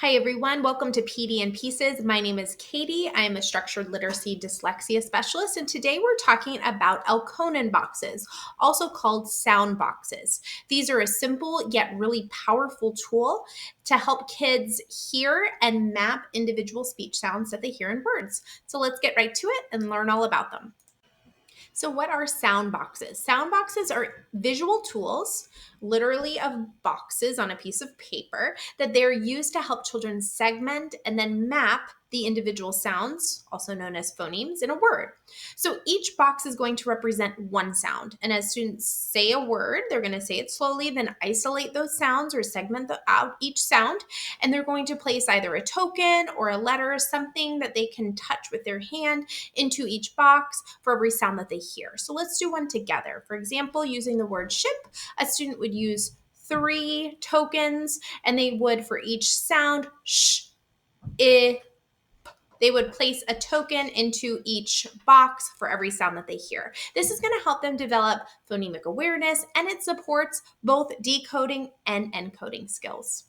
Hi everyone, welcome to PD and Pieces. My name is Katie. I am a structured literacy dyslexia specialist, and today we're talking about Elkonin boxes, also called sound boxes. These are a simple yet really powerful tool to help kids hear and map individual speech sounds that they hear in words. So let's get right to it and learn all about them. So, what are sound boxes? Sound boxes are visual tools, literally of boxes on a piece of paper, that they're used to help children segment and then map the individual sounds, also known as phonemes, in a word. So, each box is going to represent one sound. And as students say a word, they're going to say it slowly, then isolate those sounds or segment out each sound. And they're going to place either a token or a letter, something that they can touch with their hand into each box for every sound that they hear. So let's do one together. For example, using the word ship, a student would use 3 tokens, and they would, for each sound, sh, I, they would place a token into each box for every sound that they hear. This is going to help them develop phonemic awareness, and it supports both decoding and encoding skills.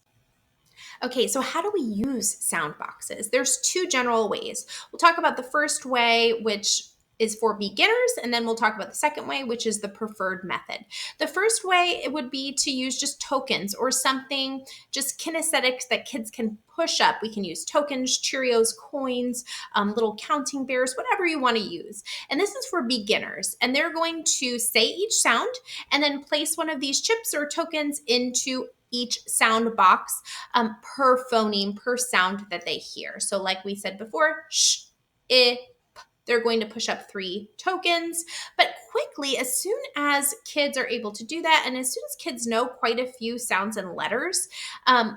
Okay, so how do we use sound boxes? There's 2 general ways. We'll talk about the first way, which is for beginners, and then we'll talk about the second way, which is the preferred method. The first way, it would be to use just tokens or something, just kinesthetics that kids can push up. We can use tokens, Cheerios, coins, little counting bears, whatever you want to use. And this is for beginners, and they're going to say each sound and then place one of these chips or tokens into each sound box per phoneme, per sound that they hear. So like we said before, sh, I, they're going to push up 3 tokens. But quickly, as soon as kids are able to do that, and as soon as kids know quite a few sounds and letters,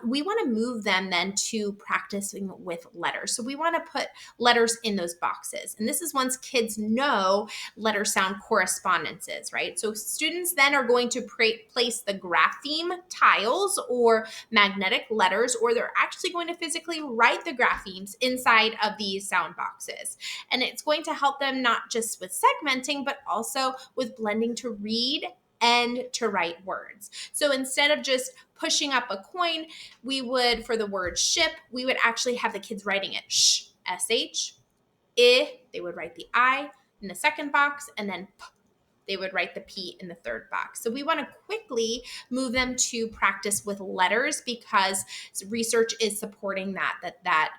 we want to move them then to practicing with letters. So we want to put letters in those boxes. And this is once kids know letter sound correspondences, right? So students then are going to place the grapheme tiles or magnetic letters, or they're actually going to physically write the graphemes inside of these sound boxes. And it's going to help them not just with segmenting, but also with blending to read and to write words. So instead of just pushing up a coin, we would, for the word ship, we would actually have the kids writing it sh, sh, I, they would write the I in the second box, and then p, they would write the P in the third box. So we want to quickly move them to practice with letters because research is supporting that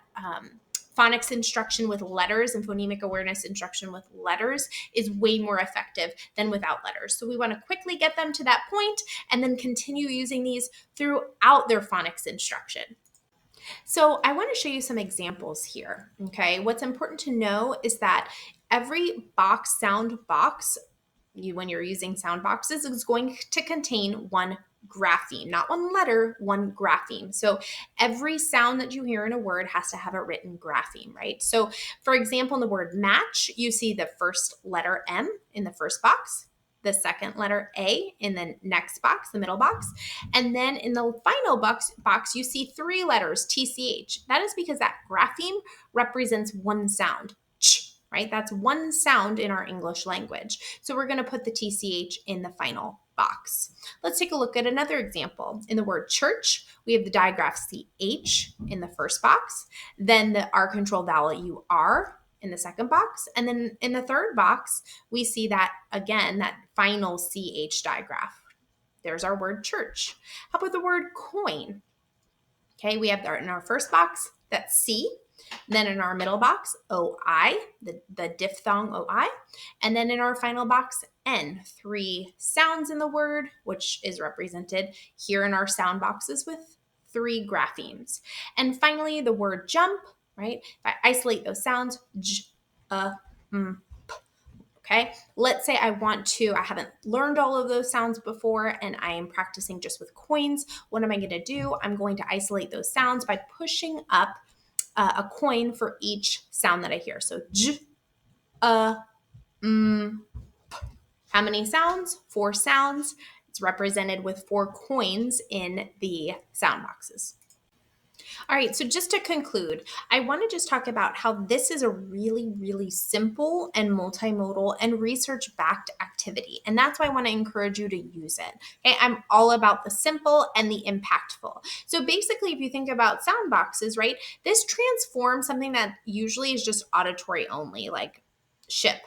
phonics instruction with letters and phonemic awareness instruction with letters is way more effective than without letters. So we want to quickly get them to that point and then continue using these throughout their phonics instruction. So I want to show you some examples here, okay? What's important to know is that every sound box, when you're using sound boxes, is going to contain one grapheme, not one letter, one grapheme. So every sound that you hear in a word has to have a written grapheme, right? So for example, in the word match, you see the first letter M in the first box, the second letter A in the next box, the middle box, and then in the final box you see 3 letters, TCH. That is because that grapheme represents one sound, ch, right? That's one sound in our English language. So we're going to put the TCH in the final box. Let's take a look at another example. In the word church, we have the digraph CH in the first box, then the R control vowel UR in the second box, and then in the third box, we see that again, that final CH digraph. There's our word church. How about the word coin? Okay, we have in our first box, that's C. Then in our middle box, OI, the diphthong OI. And then in our final box, N. 3 sounds in the word, which is represented here in our sound boxes with 3 graphemes. And finally, the word jump, right? If I isolate those sounds, j, m, p. Okay, let's say I haven't learned all of those sounds before and I am practicing just with coins. What am I going to do? I'm going to isolate those sounds by pushing up a coin for each sound that I hear. So j, m, p. How many sounds? 4 sounds. It's represented with 4 coins in the sound boxes. All right, so just to conclude, I want to just talk about how this is a really, really simple and multimodal and research backed activity. And that's why I want to encourage you to use it. Okay, I'm all about the simple and the impactful. So basically, if you think about sound boxes, right, this transforms something that usually is just auditory only, like ship,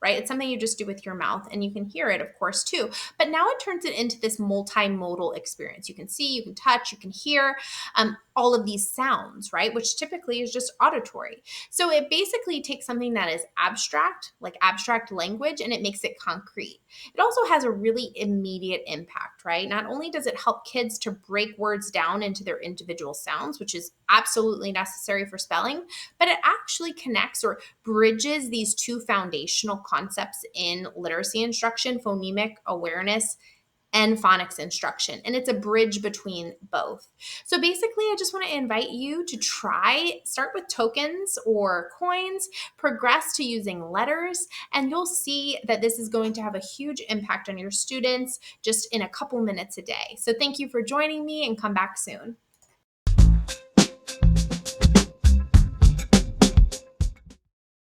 right? It's something you just do with your mouth and you can hear it, of course, too. But now it turns it into this multimodal experience. You can see, you can touch, you can hear all of these sounds, right? Which typically is just auditory. So it basically takes something that is abstract, like abstract language, and it makes it concrete. It also has a really immediate impact, right? Not only does it help kids to break words down into their individual sounds, which is absolutely necessary for spelling, but it actually connects or bridges these two foundational concepts in literacy instruction, phonemic awareness and phonics instruction. And it's a bridge between both. So basically, I just want to invite you to start with tokens or coins, progress to using letters, and you'll see that this is going to have a huge impact on your students just in a couple minutes a day. So thank you for joining me and come back soon.